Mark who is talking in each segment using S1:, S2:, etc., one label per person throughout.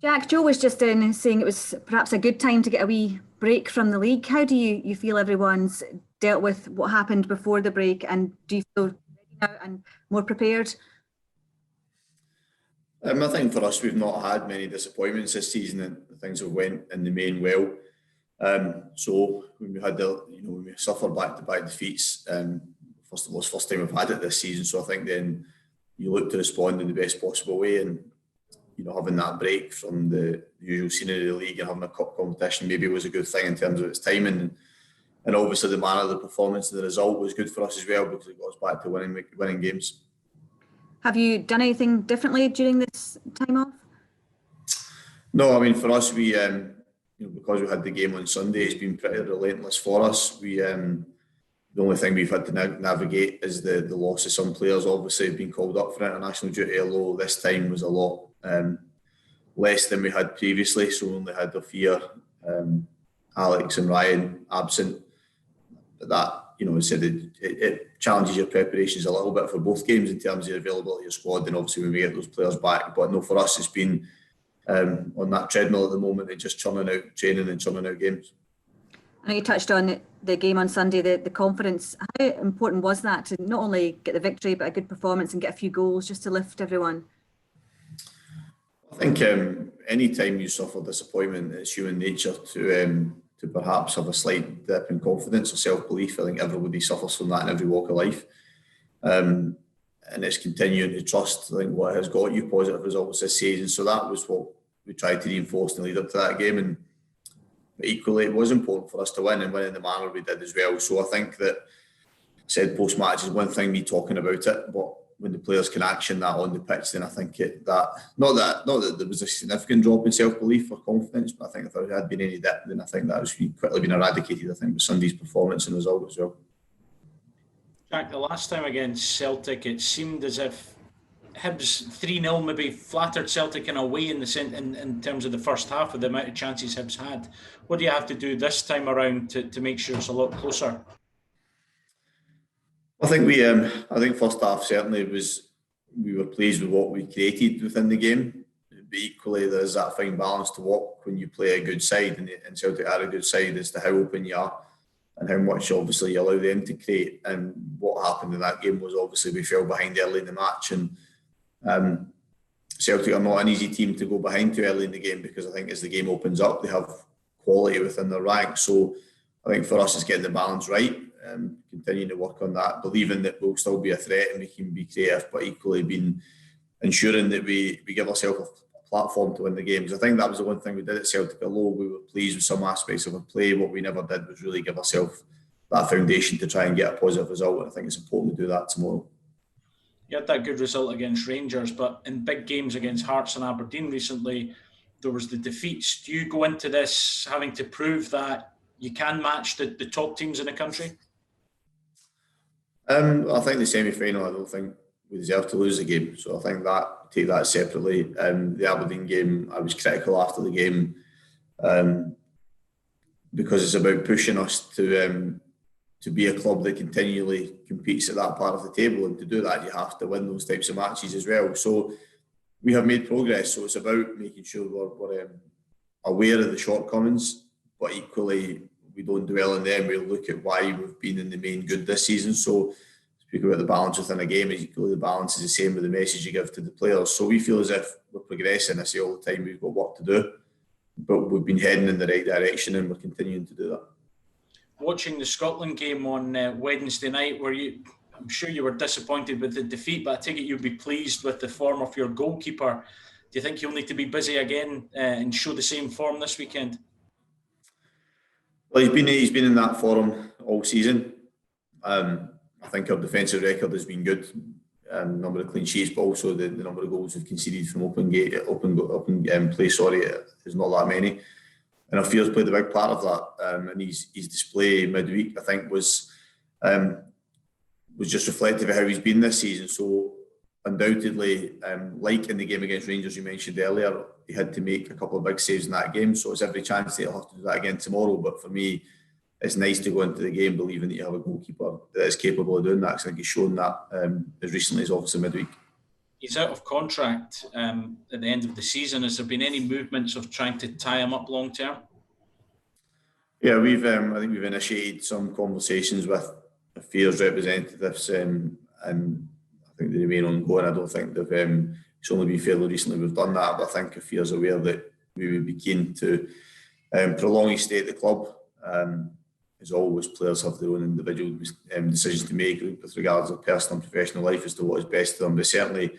S1: Jack, Joe was just in saying it was perhaps a good time to get a wee break from the league. How do you feel everyone's dealt with what happened before the break, and do you feel ready now and more prepared?
S2: I think for us, we've not had many disappointments this season, and things have went in the main well. So when we had when we suffered back-to-back defeats, first of all, it's the first time we've had it this season. So I think then you look to respond in the best possible way, and having that break from the usual scenery of the league and having a cup competition maybe was a good thing in terms of its timing. And obviously the manner of the performance and the result was good for us as well, because it got us back to winning games.
S1: Have you done anything differently during this time off?
S2: No, I mean, for us, we because we had the game on Sunday, it's been pretty relentless for us. We the only thing we've had to navigate is the loss of some players. Obviously, have been called up for international duty, although this time was a lot less than we had previously. So we only had Afia, Alex and Ryan absent. But that, it challenges your preparations a little bit for both games in terms of the availability of your squad, and obviously when we get those players back. But no, for us, it's been on that treadmill at the moment and just churning out training and churning out games.
S1: I know you touched on the game on Sunday, the confidence. How important was that to not only get the victory, but a good performance and get a few goals just to lift everyone?
S2: I think any time you suffer disappointment, it's human nature to perhaps have a slight dip in confidence or self-belief. I think everybody suffers from that in every walk of life. And it's continuing to trust, I think, what has got you positive results this season. So that was what we tried to reinforce in the lead up to that game. And equally, it was important for us to win, and win in the manner we did as well. So I think that, said post-match is one thing, me talking about it, but when the players can action that on the pitch, then I think not that there was a significant drop in self-belief or confidence, but I think if there had been any dip, then I think that was quickly been eradicated, I think, with Sunday's performance and result as well.
S3: Jack, the last time against Celtic, it seemed as if Hibs 3-0 maybe flattered Celtic in a way in terms of the first half with the amount of chances Hibs had. What do you have to do this time around to make sure it's a lot closer?
S2: I think I think first half certainly we were pleased with what we created within the game. But equally, there's that fine balance to walk when you play a good side, and Celtic are a good side, as to how open you are and how much obviously you allow them to create. And what happened in that game was obviously we fell behind early in the match, and Celtic are not an easy team to go behind too early in the game, because I think as the game opens up, they have quality within their ranks. So I think for us, it's getting the balance right. Continuing to work on that, believing that we'll still be a threat and we can be creative, but equally being ensuring that we give ourselves a platform to win the games. I think that was the one thing we did at Celtic. Although we were pleased with some aspects of our play, what we never did was really give ourselves that foundation to try and get a positive result, and I think it's important to do that tomorrow.
S3: You had that good result against Rangers, but in big games against Hearts and Aberdeen recently, there was the defeats. Do you go into this having to prove that you can match the top teams in the country?
S2: I think the semi-final, I don't think we deserve to lose the game. So I think take that separately. The Aberdeen game, I was critical after the game because it's about pushing us to be a club that continually competes at that part of the table, and to do that you have to win those types of matches as well. So we have made progress. So it's about making sure we're aware of the shortcomings, but equally we don't dwell on them. We'll look at why we've been in the main good this season. So speak about the balance within a game, equally the balance is the same with the message you give to the players. So we feel as if we're progressing. I say all the time we've got work to do, but we've been heading in the right direction, and we're continuing to do that. Watching
S3: the Scotland game on Wednesday night, I'm sure you were disappointed with the defeat, but I take it you'd be pleased with the form of your goalkeeper. Do you think he'll need to be busy again and show the same form this weekend?
S2: Well, he's been in that form all season. I think our defensive record has been good. Number of clean sheets, but also the number of goals we've conceded from open play. Is not that many. And Afear's played a big part of that. And his display midweek, I think, was just reflective of how he's been this season. So undoubtedly, like in the game against Rangers you mentioned earlier, he had to make a couple of big saves in that game. So it's every chance that he'll have to do that again tomorrow. But for me, it's nice to go into the game believing that you have a goalkeeper that is capable of doing that, because I think he's shown that as recently as obviously midweek.
S3: He's out of contract at the end of the season. Has there been any movements of trying to tie him up long term?
S2: Yeah, I think we've initiated some conversations with the Fears representatives, and I think they remain ongoing. I don't think they've. It's only been fairly recently we've done that, but I think if Fears aware that we would be keen to prolong his stay at the club. As always, players have their own individual decisions to make with regards to personal and professional life as to what is best for them. But certainly,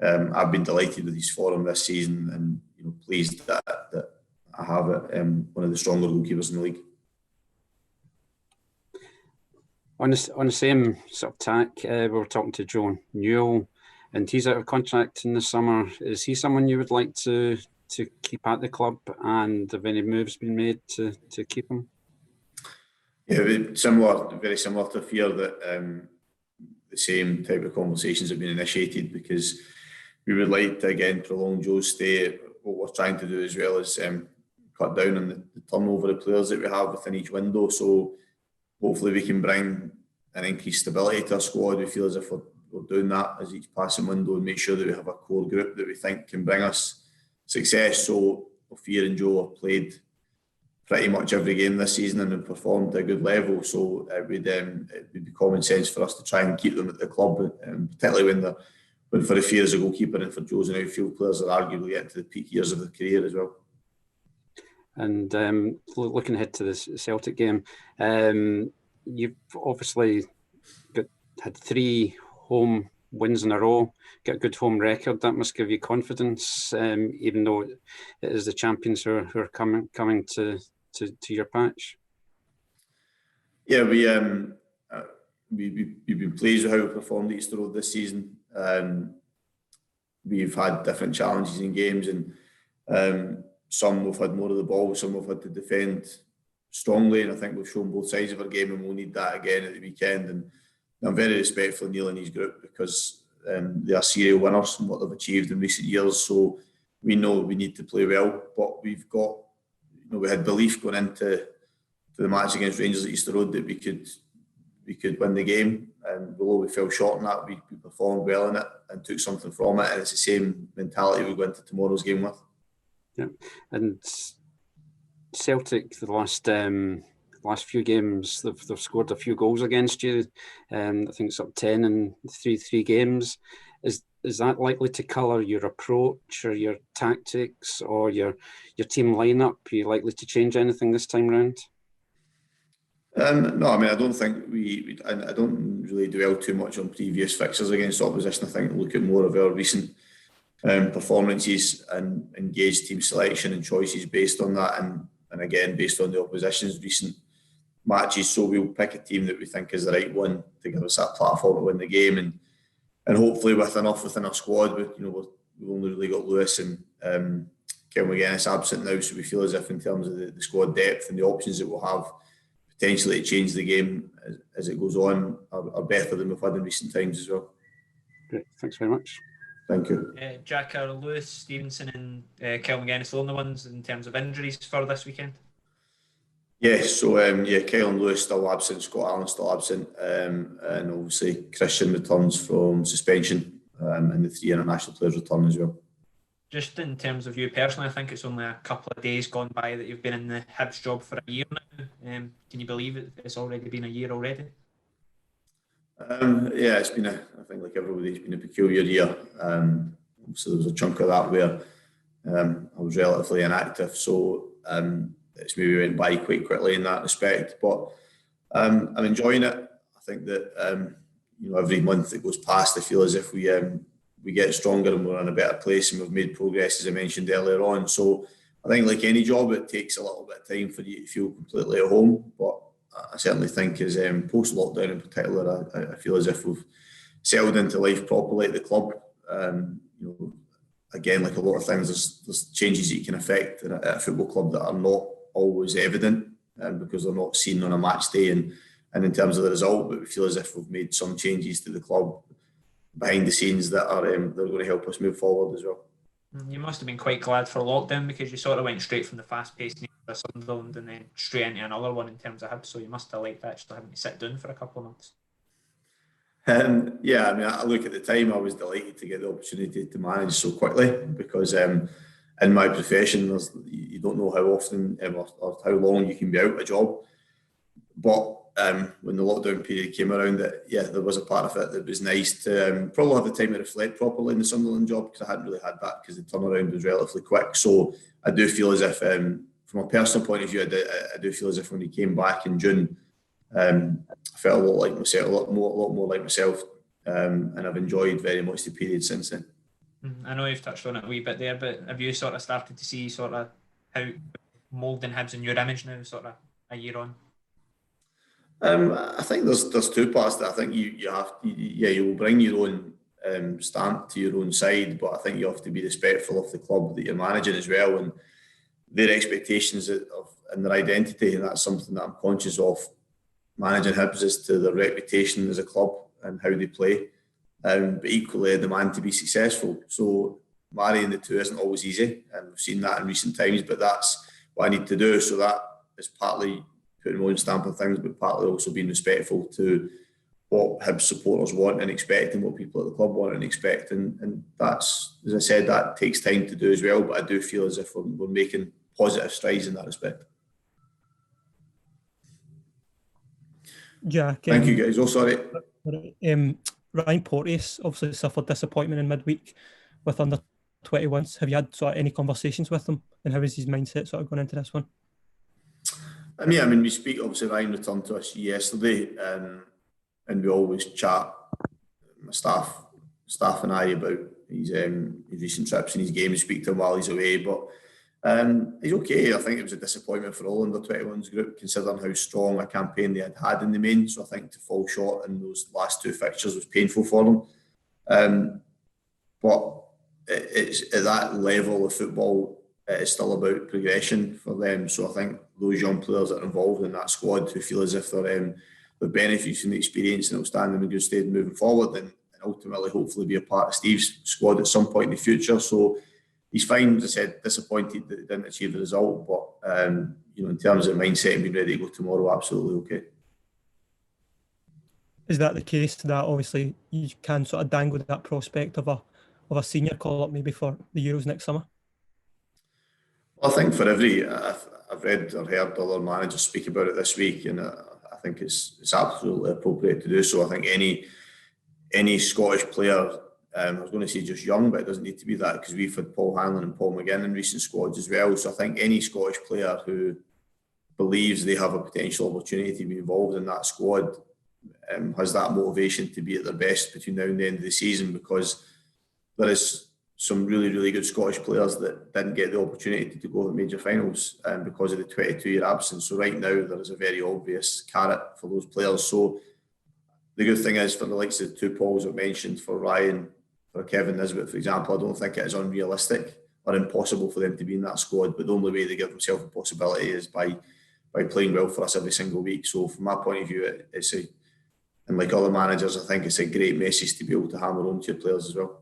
S2: I've been delighted with his form this season, and pleased that I have one of the stronger goalkeepers in the league.
S4: On the same sort of tack, we were talking to Joe Newell, and he's out of contract in the summer. Is he someone you would like to keep at the club, and have any moves been made to keep him?
S2: Yeah, very similar to Fear that the same type of conversations have been initiated, because we would like to again prolong Joe's stay. What we're trying to do as well is cut down on the turnover of players that we have within each window. So hopefully we can bring an increased stability to our squad. We feel as if we're doing that as each passing window, and make sure that we have a core group that we think can bring us success. So Fear and Joe have played pretty much every game this season and have performed at a good level. So it would be common sense for us to try and keep them at the club, particularly when for the Fear as a goalkeeper and for Joe's an outfield players are arguably getting to the peak years of their career as well.
S4: And looking ahead to this Celtic game, you've obviously had 3 home wins in a row, got a good home record. That must give you confidence, even though it is the champions who are coming to your patch.
S2: Yeah, we've been pleased with how we performed at Easter Road this season. We've had different challenges in games, and some we've had more of the ball, some we've had to defend strongly, and I think we've shown both sides of our game, and we'll need that again at the weekend. And I'm very respectful of Neil and his group, because they are serial winners in what they've achieved in recent years. So we know we need to play well, but we've got, we had belief going into the match against Rangers at Easter Road that we could win the game, and although we fell short on that, we performed well in it and took something from it, and it's the same mentality we go into tomorrow's game with.
S4: Yeah, and Celtic, the last few games, they've scored a few goals against you. I think it's up 10 in three games. Is that likely to colour your approach or your tactics or your team lineup? Are you likely to change anything this time round?
S2: No, I mean, I don't think I don't really dwell too much on previous fixtures against opposition. I think look at more of our recent performances and engage team selection and choices based on that, and again based on the opposition's recent matches. So we'll pick a team that we think is the right one to give us that platform to win the game, and hopefully with enough within our squad. We've only really got Lewis and Kel McGuinness absent now, so we feel as if in terms of the squad depth and the options that we'll have potentially to change the game as it goes on are better than we've had in recent times as well.
S4: Great, thanks very much.
S2: Thank you.
S5: Jack, are Lewis, Stevenson and Kel McGuinness the only ones in terms of injuries for this weekend?
S2: Yes, so Kyle and Lewis still absent, Scott Allen still absent, and obviously Christian returns from suspension, and the 3 international players return as well.
S5: Just in terms of you personally, I think it's only a couple of days gone by that you've been in the Hibs job for a year now. Can you believe it's already been a year already?
S2: Yeah, it's been I think like everybody, it's been a peculiar year. So there was a chunk of that where I was relatively inactive, so it's maybe went by quite quickly in that respect. But I'm enjoying it. I think that every month that goes past, I feel as if we get stronger and we're in a better place, and we've made progress, as I mentioned earlier on. So I think like any job, it takes a little bit of time for you to feel completely at home. But I certainly think as post-lockdown in particular, I feel as if we've settled into life properly at the club. Again, like a lot of things, there's changes that you can affect at a football club that are not always evident because they're not seen on a match day and in terms of the result. But we feel as if we've made some changes to the club behind the scenes that are they're going to help us move forward as well.
S5: You must have been quite glad for lockdown, because you sort of went straight from the fast-paced nature of Sunderland and then straight into another one in terms of Hibs. So you must have liked actually having to sit down for a couple of months.
S2: Yeah, I mean, I look at the time, I was delighted to get the opportunity to manage so quickly because in my profession, you don't know how often or how long you can be out of a job. But when the lockdown period came around, there was a part of it that was nice to probably have the time to reflect properly in the Sunderland job, because I hadn't really had that because the turnaround was relatively quick. So I do feel as if, from a personal point of view, I do feel as if when he came back in June, I felt a lot like myself, a lot more like myself, and I've enjoyed very much the period since then.
S5: I know you've touched on it a wee bit there, but have you sort of started to see sort of how moulding Hibs in your image now, sort of a year on?
S2: I think there's two parts that I think you will bring your own stamp to your own side, but I think you have to be respectful of the club that you're managing as well, and their expectations and their identity, and that's something that I'm conscious of. Managing Hibs is to their reputation as a club and how they play, but equally a demand to be successful. So marrying the two isn't always easy, and we've seen that in recent times, but that's what I need to do. So that is partly putting my own stamp on things, but partly also being respectful to what Hibs supporters want and expect, and what people at the club want and expect. And that's, as I said, that takes time to do as well, but I do feel as if we're making positive strides in that respect.
S6: Jack,
S2: thank you guys. Oh, sorry.
S6: Ryan Porteous obviously suffered disappointment in midweek with under 21s. Have you had sort of any conversations with him, and how is his mindset sort of going into this one?
S2: I mean, we speak. Obviously, Ryan returned to us yesterday, and we always chat, my staff and I, about his recent trips and his games. Speak to him while he's away, but he's okay. I think it was a disappointment for all under 21s group, considering how strong a campaign they had in the main. So I think to fall short in those last two fixtures was painful for them. But it's at that level of football, it's still about progression for them. So I think those young players that are involved in that squad who feel as if they're benefiting from the experience and will stand in a good stead moving forward, and ultimately hopefully be a part of Steve's squad at some point in the future. So he's fine. As I said, disappointed that he didn't achieve the result, but in terms of mindset and being ready to go tomorrow, absolutely okay.
S6: Is that the case that obviously you can sort of dangle that prospect of a senior call-up maybe for the Euros next summer?
S2: Well, I think for I've read or heard other managers speak about it this week, and I think it's absolutely appropriate to do so. I think any Scottish player, I was going to say just young, but it doesn't need to be that, because we've had Paul Hanlon and Paul McGinn in recent squads as well. So I think any Scottish player who believes they have a potential opportunity to be involved in that squad has that motivation to be at their best between now and the end of the season, because there is some really, really good Scottish players that didn't get the opportunity to go to major finals because of the 22-year absence. So right now there is a very obvious carrot for those players. So the good thing is, for the likes of the two Pauls I've mentioned, for Ryan, for Kevin Nisbet, for example, I don't think it is unrealistic or impossible for them to be in that squad, but the only way they give themselves a possibility is by playing well for us every single week. So from my point of view, and like other managers, I think it's a great message to be able to hammer home to your players as well.